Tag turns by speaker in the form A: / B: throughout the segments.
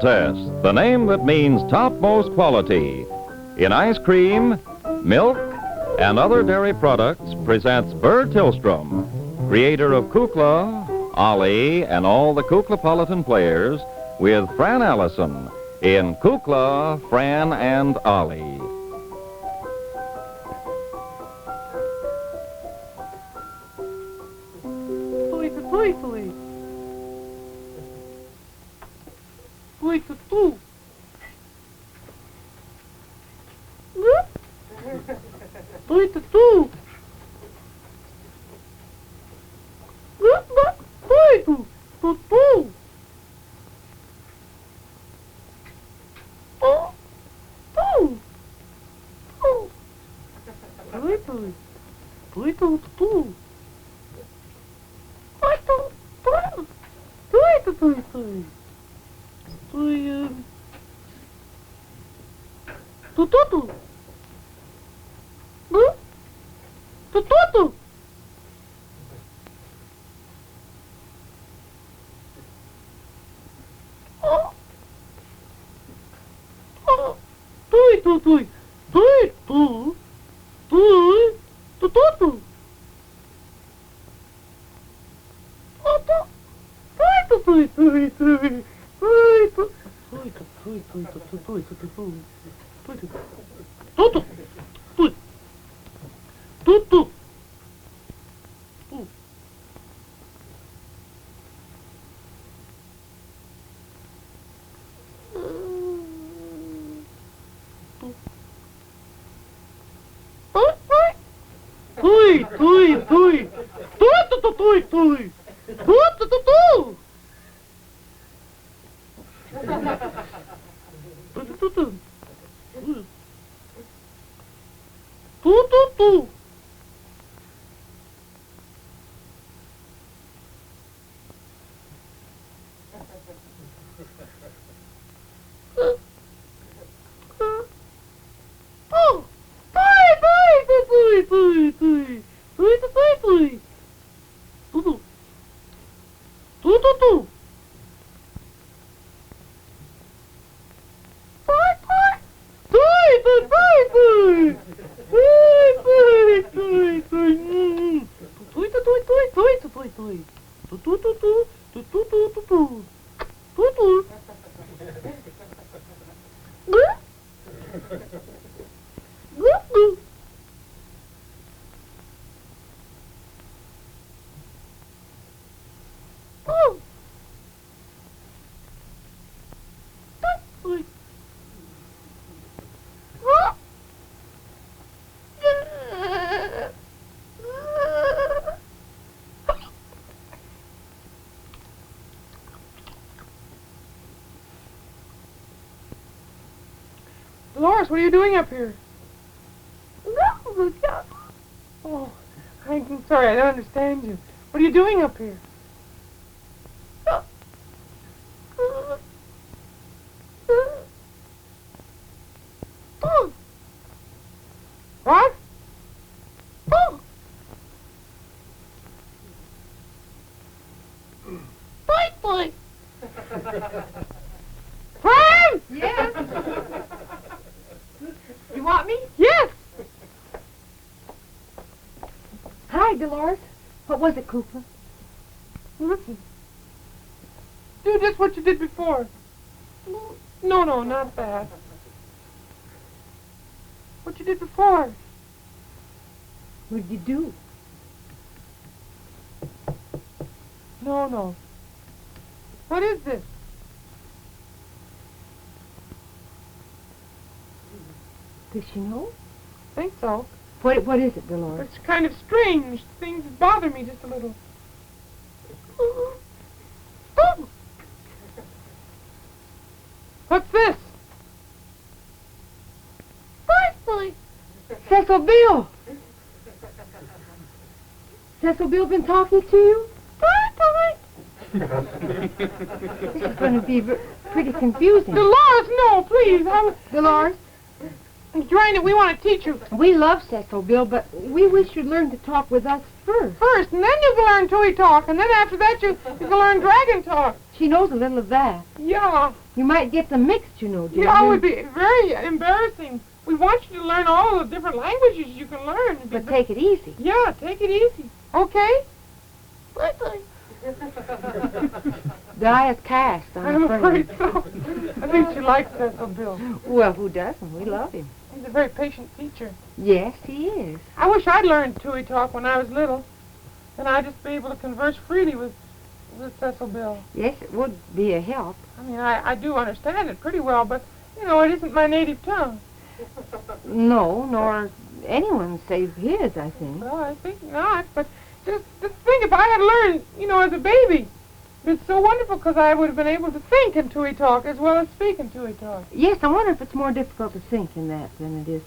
A: Test, the name that means topmost quality. In ice cream, milk, and other dairy products presents Burr Tillstrom, creator of Kukla, Ollie, and all the Kuklapolitan players, with Fran Allison in Kukla, Fran and Ollie.
B: Tooie, tooie. Tooie, tooie. Tooie, tooie. Tooie, tooie. Tooie. Oh, tooie. Oh. Tooie, tooie. Tooie, tooie, tooie. Dolores, what are you doing up here? Oh, I'm sorry, I don't understand you. What are you doing up here? What? Boy. Fran!
C: Yes? You want me?
B: Yes!
C: Hi, Dolores. What was it, Kukla?
B: Listen. Do just what you did before. No, not that. What you did before.
C: What did you do?
B: No. What is this?
C: Does she know?
B: I think so.
C: What is it, Dolores?
B: It's kind of strange. Things bother me just a little. What's this?
C: Cecil Bill! Cecil Bill been talking to you? This is going to be pretty confusing.
B: Dolores, no, please.
C: Dolores?
B: We want to teach you.
C: We love Cecil Bill, but we wish you'd learn to talk with us first.
B: First, and then you can learn Tooie Talk, and then after that you can learn Dragon Talk.
C: She knows a little of that.
B: Yeah.
C: You might get them mixed, you know, dear.
B: Yeah, it would be very embarrassing. We want you to learn all the different languages you can learn.
C: But take it easy.
B: Yeah, take it easy. Okay? Bye-bye.
C: Die is cast,
B: I'm afraid so. I think she likes Cecil Bill.
C: Well, who doesn't? We love him.
B: He's a very patient teacher.
C: Yes, he is.
B: I wish I'd learned Tooie Talk when I was little. Then I'd just be able to converse freely with Cecil Bill.
C: Yes, it would be a help.
B: I mean, I do understand it pretty well, but, you know, it isn't my native tongue.
C: No, nor anyone save his, I think.
B: Well, I think not, but just think if I had learned, you know, as a baby. It's so wonderful because I would have been able to think in Tooie Talk as well as speak in Tooie Talk.
C: Yes, I wonder if it's more difficult to think in that than it is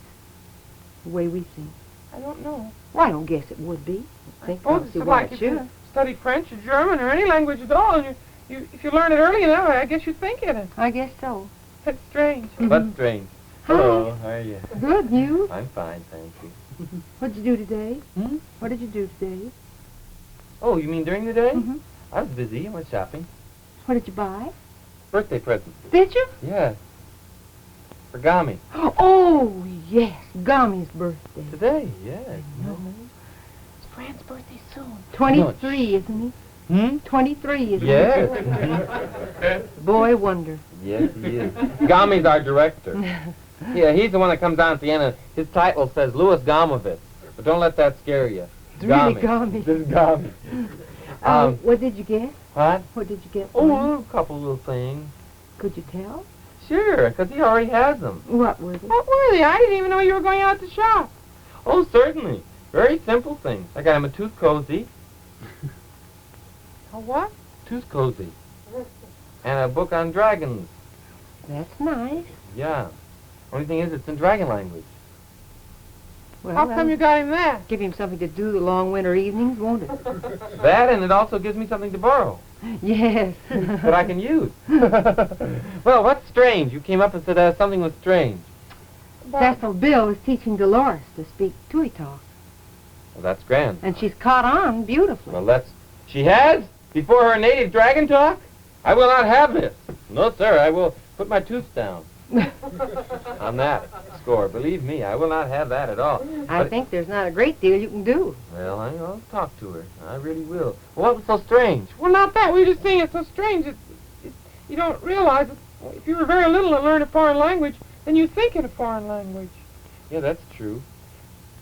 C: the way we think.
B: I don't know.
C: Well, I don't guess it would be. I think
B: Oh,
C: I'll
B: it's
C: see why
B: like
C: it
B: if you
C: should.
B: study French or German or any language at all, and if you learn it early enough, I guess you think in it.
C: I guess so.
B: That's strange.
D: What's strange?
C: Hi.
D: Hello, how are you?
C: Good, you?
D: I'm fine, thank you.
C: What'd you do today?
D: Hmm?
C: What did you do today?
D: Oh, you mean during the day?
C: Mm-hmm.
D: I was busy. I went shopping.
C: What did you buy?
D: Birthday present.
C: Did you?
D: Yeah. For Gommy.
C: Oh, yes, Gommy's birthday.
D: Today, yes.
C: No.
B: It's Fran's birthday soon.
C: 23, isn't he?
D: Hmm?
C: 23, isn't
D: Yes.
C: he? Boy wonder.
D: Yes, he is. Gommy's our director. Yeah, he's the one that comes on at the end. His title says Louis Gomovitz. But don't let that scare you.
C: It's really Gommy.
D: This is Gommy.
C: What did you get?
D: What?
C: What did you get for him?
D: Oh, a couple little things.
C: Could you tell?
D: Sure, because he already has them.
C: What were they?
B: What were they? I didn't even know you were going out to shop.
D: Oh, certainly. Very simple things. I got him a tooth cozy.
B: A what?
D: Tooth cozy. And a book on dragons.
C: That's nice.
D: Yeah. Only thing is, it's in dragon language.
C: Well,
B: How come you got him that?
C: give him something to do the long winter evenings, won't it?
D: That, and it also gives me something to borrow
C: Yes.
D: that I can use. Well, what's strange? You came up and said something was strange.
C: Cecil Bill is teaching Doloras to speak Tooie Talk,
D: Well, that's grand.
C: and she's caught on beautifully.
D: Well, that's... She has? Before her native dragon talk? I will not have this. No, sir, I will put my tooth down. On that score. Believe me, I will not have that at all.
C: I think there's not a great deal you can do.
D: Well, I'll talk to her. I really will. What was so strange?
B: Well, not that. We were just saying it's so strange. You don't realize that if you were very little and learn a foreign language, then you think in a foreign language.
D: Yeah, that's true.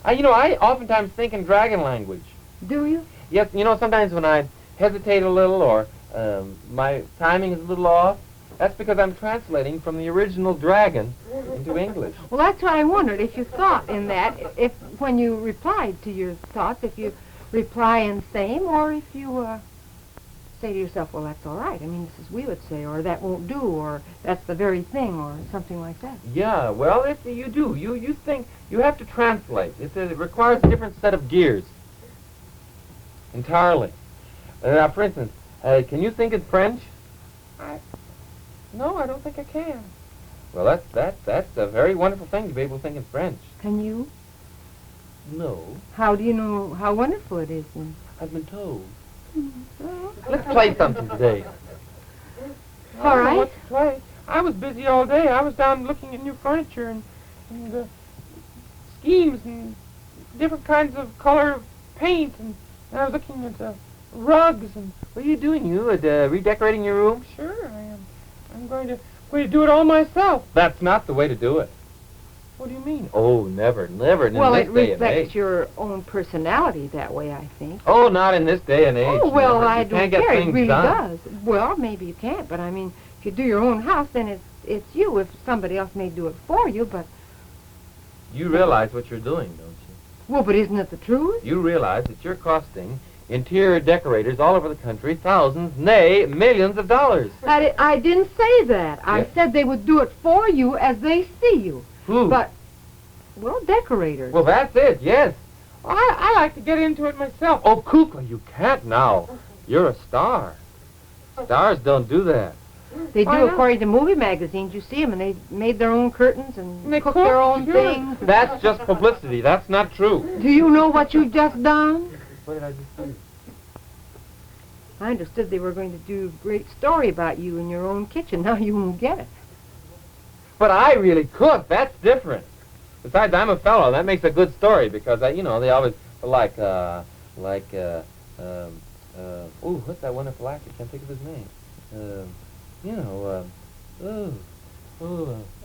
D: I oftentimes think in dragon language.
C: Do you?
D: Yes, sometimes when I hesitate a little or my timing is a little off, that's because I'm translating from the original dragon into English.
C: Well, that's what I wondered, if you thought in that, if when you replied to your thoughts, if you reply in same, or if you say to yourself, well, that's all right. I mean, this is we would say, or that won't do, or that's the very thing, or something like that.
D: Yeah, well, you do. You think, you have to translate. It requires a different set of gears. Entirely. Now, for instance, can you think in French?
B: No, I don't think I can.
D: Well, that's a very wonderful thing to be able to think in French.
C: Can you?
D: No,
C: How do you know how wonderful it is then?
D: I've been told. Let's play something today.
B: I don't know what to play. I was busy all day. I was down looking at new furniture and schemes and different kinds of color of paint, and I was looking at rugs and...
D: What are you doing? You redecorating your room?
B: Sure, I am. I'm going to do it all myself.
D: That's not the way to do it.
B: What do you mean?
D: Oh, never in
C: Well,
D: this
C: it
D: day and
C: reflects
D: age.
C: your own personality that way, I think.
D: Oh, not in this day and age.
C: Oh, well,
D: never.
C: I
D: You
C: don't
D: can't get
C: care. It
D: things
C: really
D: done.
C: does. Well, maybe you can't, but I mean, if you do your own house, then it's you. If somebody else may do it for you, but...
D: You realize what you're doing, don't you?
C: Well, but isn't it the truth?
D: You realize that you're costing interior decorators all over the country thousands, nay, millions of dollars.
C: I didn't say that. I
D: Yes.
C: said they would do it for you as they see you.
D: Who?
C: But, well, decorators.
D: Well, that's it, yes.
B: I like to get into it myself.
D: Oh, Kukla, you can't now. You're a star. Stars don't do that.
C: They do
B: Why not?
C: according to movie magazines. You see them, and they made their own curtains and
B: And they
C: cook
B: cook,
C: their own
B: sure.
C: things.
D: That's just publicity. That's not true.
C: Do you know what you've just done?
D: What did I just do?
C: I understood they were going to do a great story about you in your own kitchen. Now you won't get it.
D: But I really cook. That's different. Besides, I'm a fellow. That makes a good story because, they always like, what's that wonderful actor? I can't think of his name.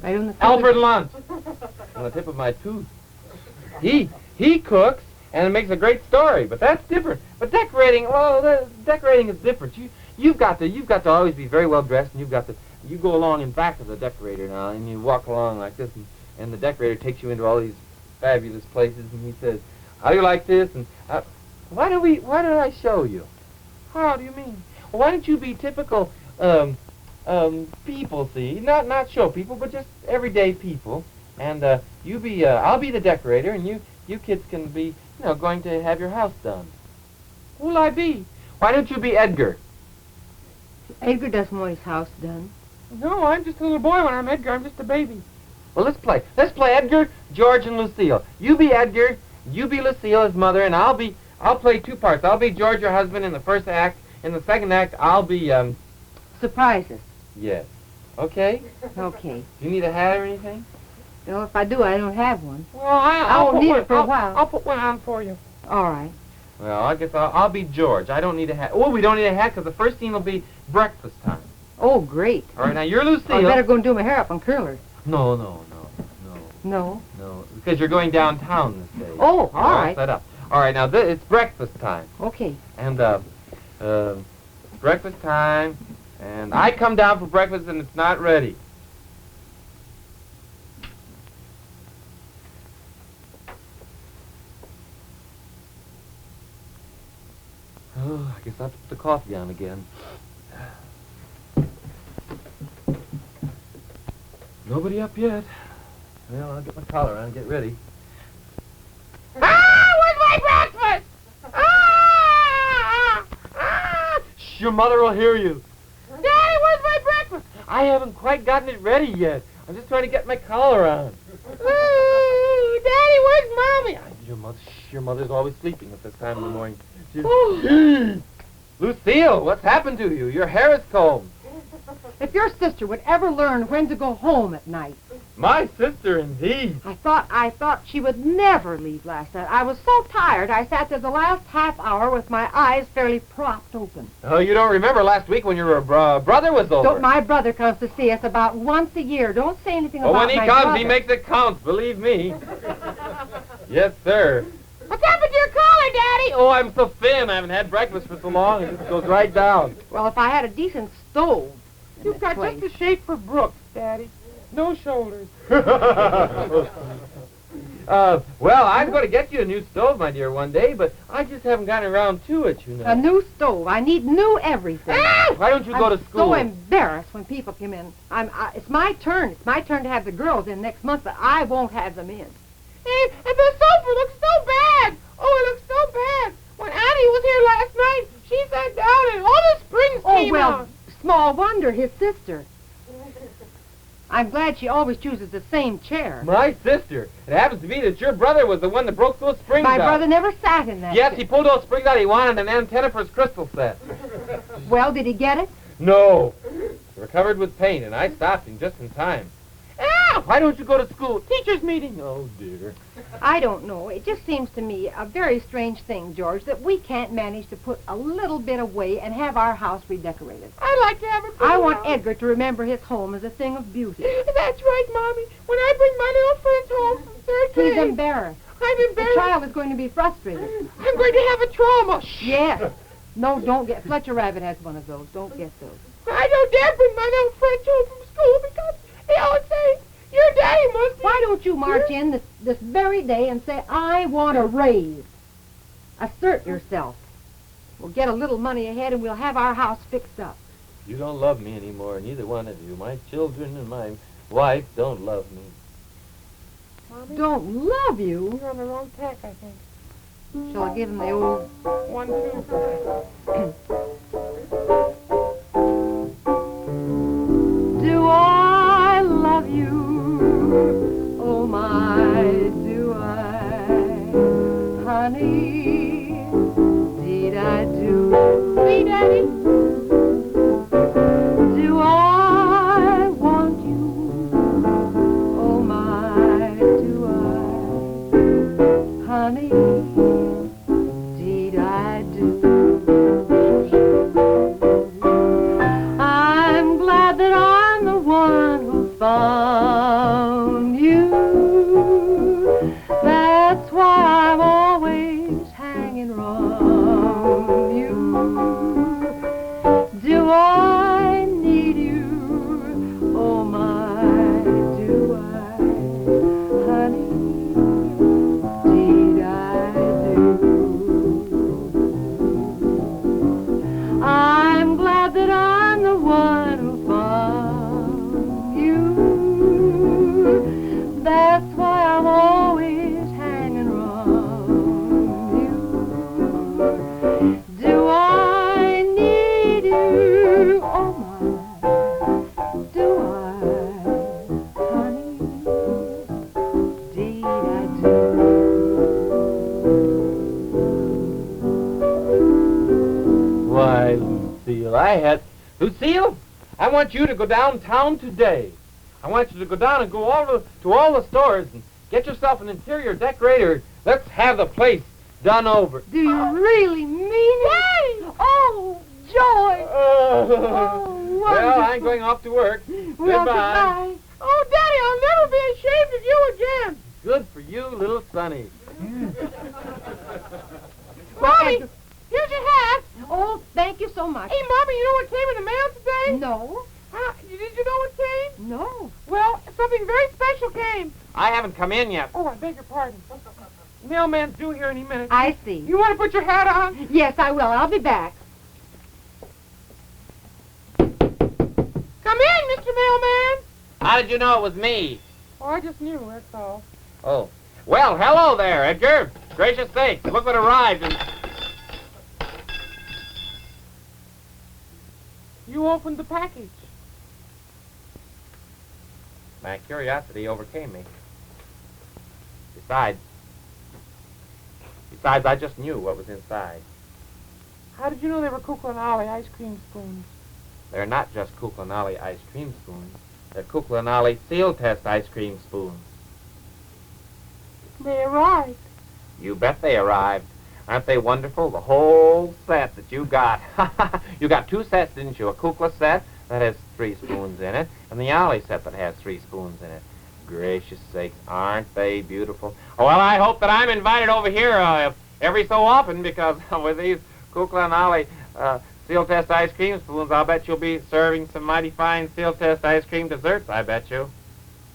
C: Right on the
D: Alfred Lunt. On the tip of my tooth. He cooks, and it makes a great story. But that's different. But decorating, decorating is different. You've got to always be very well dressed, and you go along in back of the decorator now, and you walk along like this, and the decorator takes you into all these fabulous places, and he says, "How do you like this?" And why don't I show you?
B: How do you mean?
D: Well, why don't you be typical people? See, not show people, but just everyday people, and I'll be the decorator, and you kids can be, going to have your house done.
B: Who'll I be?
D: Why don't you be Edgar?
C: Edgar doesn't want his house done.
B: No, I'm just a little boy when I'm Edgar. I'm just a baby.
D: Well, let's play. Let's play Edgar, George, and Lucille. You be Edgar, you be Lucille, his mother, and I'll play two parts. I'll be George, your husband, in the first act. In the second act, I'll be,
C: Surprises.
D: Yes. Okay?
C: Okay.
D: Do you need a hat or anything?
C: No, if I do, I don't have one.
B: Well, I'll
C: won't
B: put
C: need
B: one,
C: it for a while.
B: I'll put one on for you.
C: All right.
D: Well, I guess I'll be George. I don't need a hat. Oh, we don't need a hat because the first scene will be breakfast time.
C: Oh, great.
D: All right, now you're Lucille.
C: I better go and do my hair up on curlers.
D: No.
C: No?
D: No, because you're going downtown this day.
C: Oh, all right.
D: Set up. All right, now it's breakfast time.
C: Okay.
D: And, breakfast time, and I come down for breakfast and it's not ready. Oh, I guess I'll put the coffee on again. Nobody up yet. Well, I'll get my collar on and get ready.
B: Where's my breakfast?
D: Shh, your mother will hear you.
B: Daddy, where's my breakfast?
D: I haven't quite gotten it ready yet. I'm just trying to get my collar on.
B: Daddy, where's Mommy?
D: Your mother's always sleeping at this time of the morning.
B: Oh.
D: Lucille, what's happened to you? Your hair is combed.
C: If your sister would ever learn when to go home at night.
D: My sister, indeed.
C: I thought she would never leave last night. I was so tired, I sat there the last half hour with my eyes fairly propped open.
D: Oh, you don't remember last week when your brother was over?
C: My brother comes to see us about once a year. Don't say anything about
D: when he
C: my
D: comes,
C: brother.
D: he makes it count, believe me. Yes, sir.
B: What's happened to your collar, Daddy?
D: Oh, I'm so thin. I haven't had breakfast for so long. It just goes right down.
C: Well, if I had a decent stove.
B: You've got just the shape for Brooks, Daddy. No shoulders.
D: Well, I'm going to get you a new stove, my dear, one day, but I just haven't gotten around to it, you know.
C: A new stove. I need new everything.
D: Why don't you go to school?
C: I'm so embarrassed when people come in. It's my turn. It's my turn to have the girls in next month, but I won't have them in.
B: And the sofa looks so bad. Oh, it looks so bad. When Annie was here last night, she sat down and all the springs came out.
C: Small wonder, his sister. I'm glad she always chooses the same chair.
D: My sister. It happens to be that your brother was the one that broke those springs out.
C: My brother never sat in that
D: Yes,
C: chair.
D: he pulled those springs out. He wanted an antenna for his crystal set.
C: Well, did he get it?
D: No. They were covered with paint, and I stopped him just in time. Why don't you go to school? Teachers' meeting. Oh, dear.
C: I don't know. It just seems to me a very strange thing, George, that we can't manage to put a little bit away and have our house redecorated.
B: I'd like to have it.
C: I want Edgar to remember his home as a thing of beauty.
B: That's right, Mommy. When I bring my little friends home from third grade.
C: He's embarrassed.
B: I'm
C: The
B: embarrassed.
C: child is going to be frustrated.
B: I'm going to have a trauma.
C: Yes. No, don't get... Fletcher Rabbit has one of those. Don't get those.
B: I don't dare bring my little friends home from school because they always say, your daddy must be...
C: Why don't you march in this very day and say, I want a raise? Assert yourself. We'll get a little money ahead and we'll have our house fixed up.
D: You don't love me anymore, neither one of you. My children and my wife don't love me.
B: Mommy,
C: Don't love you?
B: you're on the wrong tack, I think.
C: Shall I give him the old...
B: 1, 2.
C: Do I love you? Oh my, do I? Honey, did I do?
B: See, Daddy?
C: Deed I do. I'm glad that I'm the one who found you. That's why I'm always hanging round you. Do I need you? Oh my, do I, honey? Deed I do. I'm glad that I'm the one who found you. That's why I'm always hanging around you. Do I need you? Oh my, do I, honey? Deed I do.
D: Why, Lucille, Lucille, I want you to go downtown today. I want you to go down and go to all the stores and get yourself an interior decorator. Let's have the place done over.
C: Do you really mean it? Oh, joy!
D: Oh, well,
C: wonderful.
D: I'm going off to work.
C: Well, goodbye.
B: Oh, Daddy, I'll never be ashamed of you again.
D: Good for you, little Sonny.
B: Mommy, here's your hat.
C: Oh, thank you so much.
B: Hey, Mommy, you know what came in the mail today?
C: No,
B: Did you know what came?
C: no.
B: Well, something very special came.
D: I haven't come in yet.
B: Oh, I beg your pardon. Mailman's due here any minute.
C: I see.
B: You want to put your hat on?
C: Yes, I will. I'll be back.
B: Come in, Mr. Mailman.
D: How did you know it was me?
B: Oh, I just knew, that's all.
D: Oh. Well, hello there, Edgar. Gracious sakes, look what arrived. And
B: You opened the package.
D: my curiosity overcame me. Besides, I just knew what was inside.
B: How did you know they were Kukla and Ollie ice cream spoons?
D: They're not just Kukla and Ollie ice cream spoons. They're Kukla and Ollie seal test ice cream spoons.
B: They arrived.
D: You bet they arrived. Aren't they wonderful? The whole set that you got. You got two sets, didn't you? A Kukla set that has 3 spoons in it, and the Ollie set that has 3 spoons in it. Gracious sakes, aren't they beautiful? Oh, well, I hope that I'm invited over here every so often, because with these Kukla and Ollie seal test ice cream spoons, I'll bet you'll be serving some mighty fine seal test ice cream desserts, I bet you.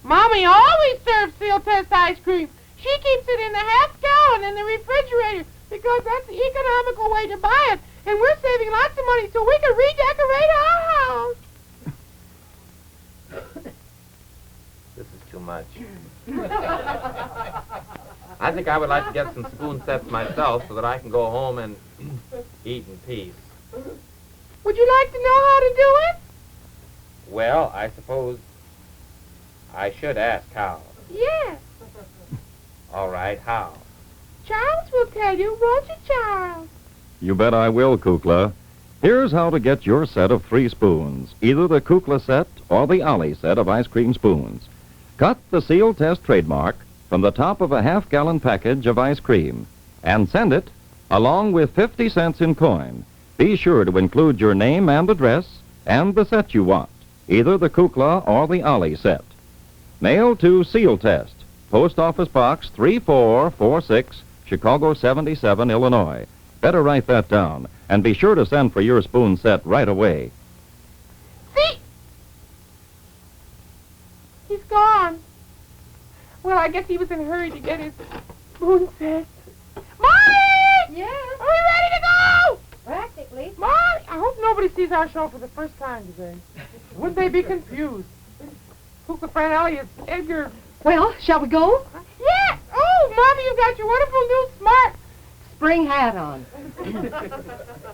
B: Mommy always serves seal test ice cream. She keeps it in the half-gallon in the refrigerator because that's the economical way to buy it. And we're saving lots of money so we can redecorate our house.
D: This is too much. I think I would like to get some spoon sets myself so that I can go home and eat in peace.
B: Would you like to know how to do it?
D: Well, I suppose I should ask how.
B: Yes.
D: All right, how?
B: Charles will tell you, won't you, Charles?
A: You bet I will, Kukla. Here's how to get your set of 3 spoons, either the Kukla set or the Ollie set of ice cream spoons. Cut the seal test trademark from the top of a half-gallon package of ice cream and send it along with 50 cents in coin. Be sure to include your name and address and the set you want, either the Kukla or the Ollie set. Mail to Seal Test, Post Office Box 3446, Chicago 77, Illinois. Better write that down, and be sure to send for your spoon set right away.
B: See? He's gone. Well, I guess he was in a hurry to get his spoon set. Mommy!
C: Yes,
B: Are we ready to go?
C: practically.
B: Mommy! I hope nobody sees our show for the first time today. Wouldn't they be confused? Kukla, Fran and Ollie, it's Edgar.
C: Well, shall we go?
B: Yes! Oh, Mommy, you've got your wonderful new smart.
C: Spring hat on.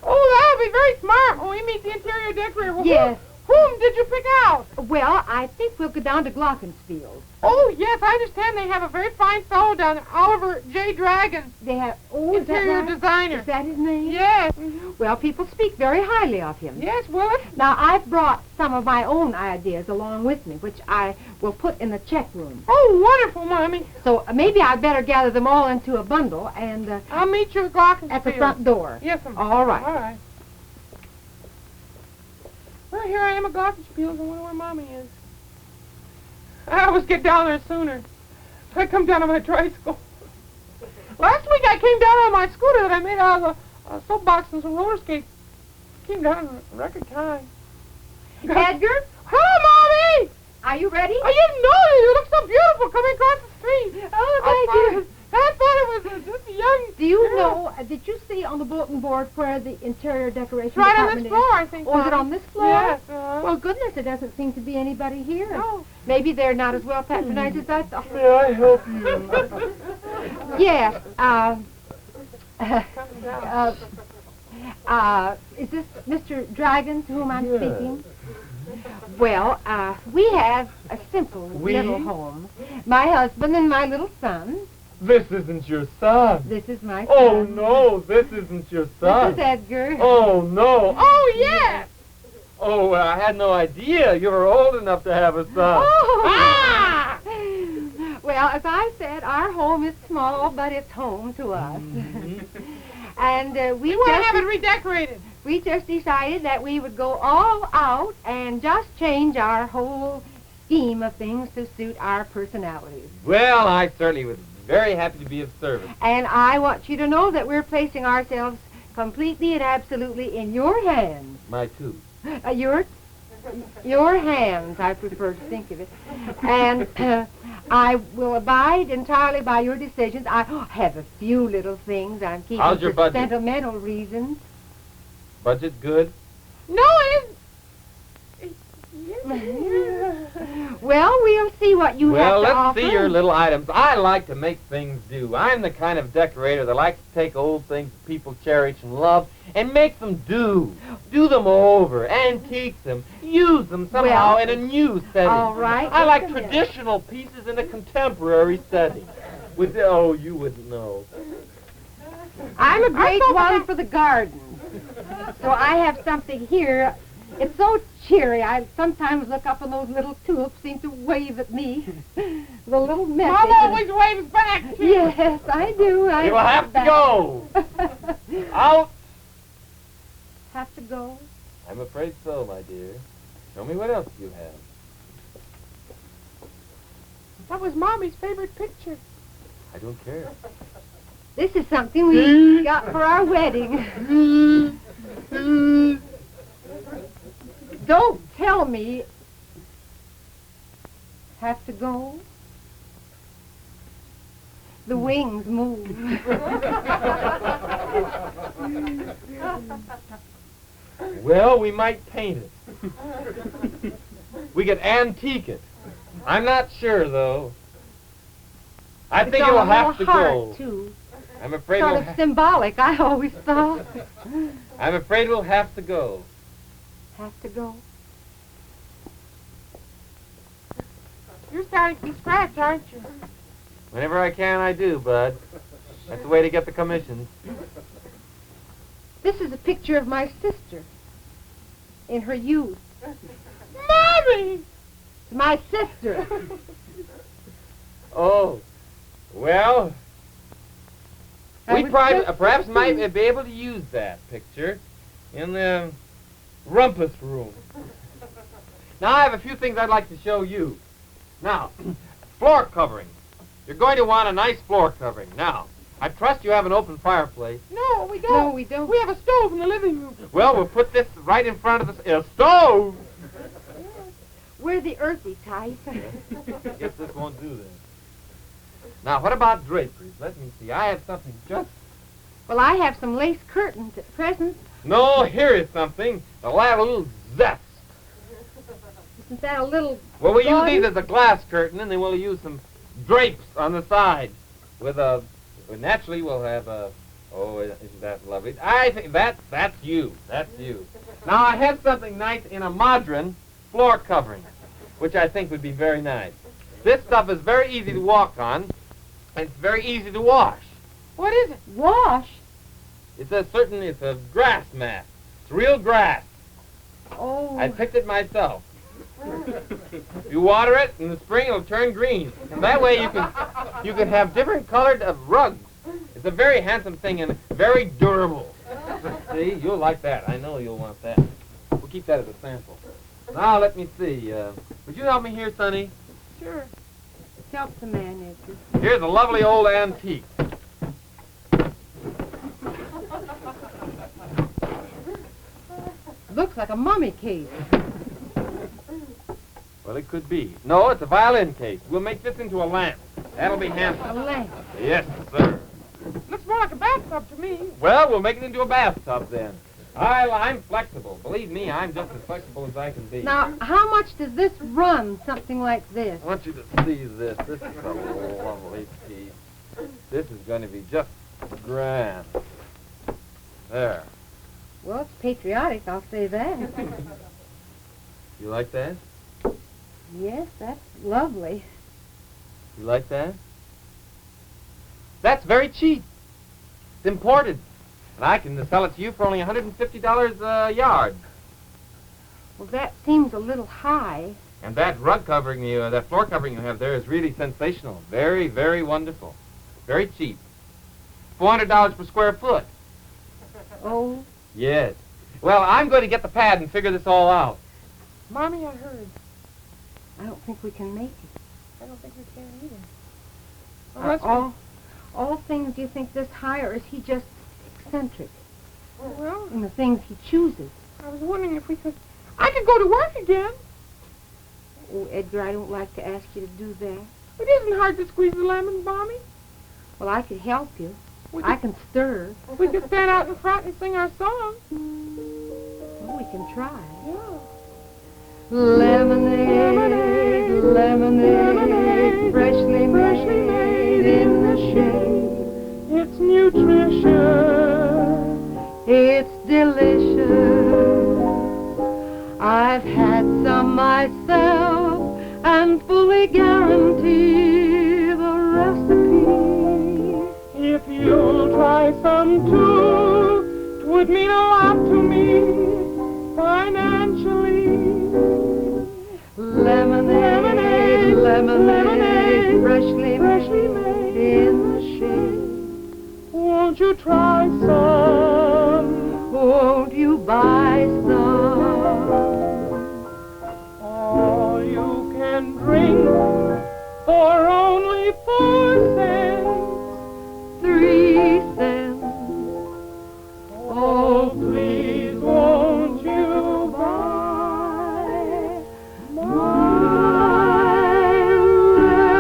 B: Oh, that'll be very smart when we meet the interior decorator. Well,
C: Yes.
B: Whom did you pick out?
C: Well, I think we'll go down to Glockenspiel.
B: Oh, yes, I understand they have a very fine fellow down there, Oliver J. Dragon.
C: They have, oh, is that
B: Interior
C: right?
B: designer.
C: Is that his name?
B: Yes.
C: Well, people speak very highly of him.
B: Yes, Willis.
C: Now, I've brought some of my own ideas along with me, which I will put in the check room.
B: Oh, wonderful, Mommy.
C: So maybe I'd better gather them all into a bundle and
B: I'll meet you at Glockenspiel.
C: at the front door.
B: Yes, ma'am.
C: All right.
B: All right. Well, here I am at Glockenspiel. I wonder where Mommy is. I always get down there sooner. I come down on my tricycle. Last week I came down on my scooter that I made out of a soapbox and some roller skates. Came down in record time.
C: Edgar,
B: Hello, Mommy!
C: are you ready?
B: I didn't know you. You look so beautiful coming across the street.
C: Oh, thank you.
B: I thought it was just a young...
C: Do you
B: girl.
C: know, did you see on the bulletin board where the interior decoration
B: It's right on
C: department
B: this floor, I think.
C: is? Oh, is it
B: Mommy.
C: on this floor?
B: Yes.
C: Well, goodness, there doesn't seem to be anybody here.
B: No.
C: Maybe they're not as well patronized as I thought.
D: May I help you?
C: Yes,
B: Down.
C: is this Mr. Dragon to whom I'm
D: Yes.
C: speaking? Well, we have a simple little home. My husband and my little son.
D: This isn't your son.
C: This is my son.
D: Oh, no, this isn't your son.
C: This is Edgar.
D: Oh, no.
B: Oh, yes!
D: Oh, I had no idea you were old enough to have a son.
C: Oh.
B: Ah!
C: Well, as I said, our home is small, but it's home to us. And
B: We want to have it redecorated.
C: we just decided that we would go all out and just change our whole scheme of things to suit our personalities.
D: Well, I certainly was very happy to be of service.
C: And I want you to know that we're placing ourselves completely and absolutely in your hands.
D: My too.
C: Your hands, I prefer to think of it. And I will abide entirely by your decisions. I have a few little things I'm keeping
D: How's your
C: for
D: budget?
C: sentimental reasons.
D: Budget good?
B: No, it isn't.
C: Well, we'll see what you have
D: Well,
C: to
D: let's
C: offer.
D: see your little items. I like to make things do. I'm the kind of decorator that likes to take old things that people cherish and love and make them do. Do them over, antique them, use them somehow
C: Well,
D: in a new setting.
C: all right,
D: I like
C: just a minute.
D: traditional pieces in a contemporary setting. Oh, you wouldn't know.
C: I'm a great
B: so
C: one
B: happy.
C: for the garden. So I have something here. It's so cheery. I sometimes look up and those little tulips seem to wave at me. The little message.
B: Mom always waves back, too.
C: Yes, I do. I
D: You'll have to go. Out.
C: Have to go.
D: I'm afraid so, my dear. Show me what else you have.
B: That was Mommy's favorite picture.
D: I don't care.
C: This is something we got for our wedding. Don't tell me. Have to go. The wings move.
D: Well, we might paint it. We could antique it. I'm not sure, though. I think
C: It's
D: it'll
C: on a
D: have to
C: little heart,
D: go.
C: too.
D: I'm afraid
C: Sort
D: we'll
C: of symbolic, I always thought.
D: I'm afraid we'll have to go.
C: Have to go.
B: You're starting from scratch, aren't you?
D: Whenever I can, I do, Bud. That's the way to get the commissions.
C: This is a picture of my sister in her youth.
B: Mommy!
C: It's my sister.
D: Oh, well,
C: I
D: we
C: was just
D: perhaps might
C: thinking-
D: be able to use that picture in the rumpus room. Now, I have a few things I'd like to show you. Now, floor covering. You're going to want a nice floor covering. Now, I trust you have an open fireplace.
B: No, we don't.
C: No, we don't.
B: We have a stove in the living room.
D: Well, we'll put this right in front of the stove.
C: We're the earthy type.
D: I guess this won't do then. Now, what about draperies? Let me see. I have something just...
C: Well, I have some lace curtains at present.
D: No, here is something that'll add a little zest.
C: Isn't that a little...
D: Well, we use
C: gaudy?
D: these as a glass curtain, and then we'll use some drapes on the side. With a... Well, naturally, we'll have a... Oh, isn't that lovely? I think that's you. That's you. Now, I have something nice in a modern floor covering, which I think would be very nice. This stuff is very easy to walk on, and it's very easy to wash.
B: What is it?
C: Wash?
D: It's a grass mat. It's real grass.
C: Oh.
D: I picked it myself. You water it in the spring, it'll turn green. And that way you can have different colored rugs. It's a very handsome thing and very durable. See, you'll like that. I know you'll want that. We'll keep that as a sample. Now let me see. Would you help me here, Sonny?
B: Sure.
C: Help the man, Edgar.
D: Here's a lovely old antique.
C: Looks like a mummy case.
D: Well, it could be. No, it's a violin case. We'll make this into a lamp. That'll be handsome.
C: A lamp.
D: Yes, sir.
B: Looks more like a bathtub to me.
D: Well, we'll make it into a bathtub then. I'm flexible. Believe me, I'm just as flexible as I can be.
C: Now, how much does this run, something like this?
D: I want you to see this. This is a lovely piece. This is going to be just grand. There.
C: Well, it's patriotic, I'll say that.
D: You like that?
C: Yes, that's lovely.
D: You like that? That's very cheap. It's imported. And I can sell it to you for only $150 a yard.
C: Well, that seems a little high.
D: And that rug covering that floor covering you have there is really sensational. Very, very wonderful. Very cheap. $400 per square foot.
C: Oh.
D: Yes. Well, I'm going to get the pad and figure this all out.
B: Mommy, I heard.
C: I don't think we can make it.
B: I don't think we can either.
C: All things you think this high, or is he just eccentric
B: Well,
C: in the things he chooses?
B: I was wondering if we could... I could go to work again.
C: Oh, Edgar, I don't like to ask you to do that.
B: It isn't hard to squeeze the lemons, Mommy.
C: Well, I could help you.
B: We
C: I
B: could,
C: can stir.
B: we could stand out in front and sing our song.
C: Well, we can try.
B: Yeah.
C: Lemonade, lemonade, freshly made in the shade.
B: It's nutritious.
C: It's delicious. I've had some myself and fully guarantee the recipe.
B: If you'll try some too, 'twould mean a lot to me financially.
C: Lemonade, lemonade, freshly made in the shade.
B: Won't you try some?
C: Won't you buy some?
B: All you can drink for only 4 cents.
C: 3 cents.
B: Oh, please, won't you buy my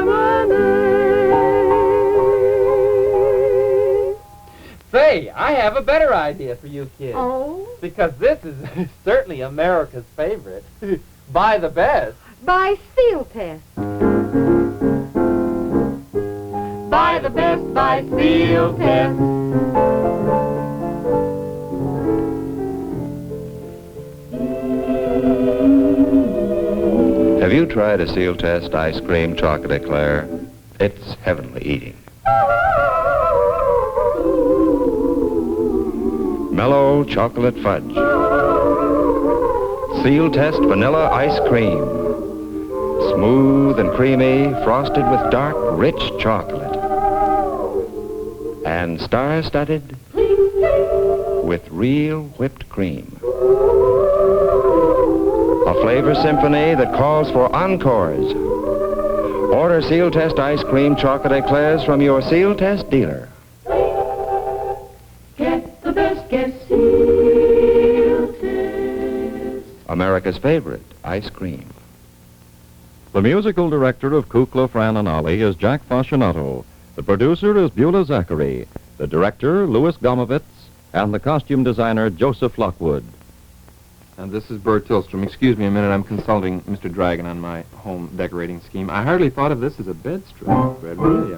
B: lemonade?
D: Say, I have a better idea for you kids.
C: Oh?
D: Because this is certainly America's favorite. Buy the best.
C: By seal test.
B: Buy the best by seal test.
A: Have you tried a Seal Test ice cream chocolate eclair? It's heavenly eating. Mellow chocolate fudge. Seal Test vanilla ice cream. Smooth and creamy, frosted with dark, rich chocolate. And star-studded with real whipped cream. A flavor symphony that calls for encores. Order Seal Test ice cream chocolate eclairs from your Seal Test dealer.
B: Get the best, get Seal Test.
A: America's favorite ice cream. The musical director of Kukla, Fran and Ollie is Jack Fascinato. The producer is Beulah Zachary. The director, Louis Gomovitz, and the costume designer, Joseph Lockwood.
D: And this is Burr Tillstrom. Excuse me a minute, I'm consulting Mr. Dragon on my home decorating scheme. I hardly thought of this as a bed strip. But really,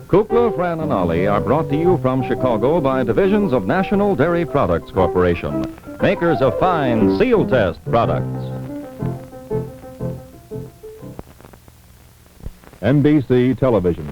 A: Kukla, Fran and Ollie are brought to you from Chicago by divisions of National Dairy Products Corporation, makers of fine Seal Test products.
E: NBC Television.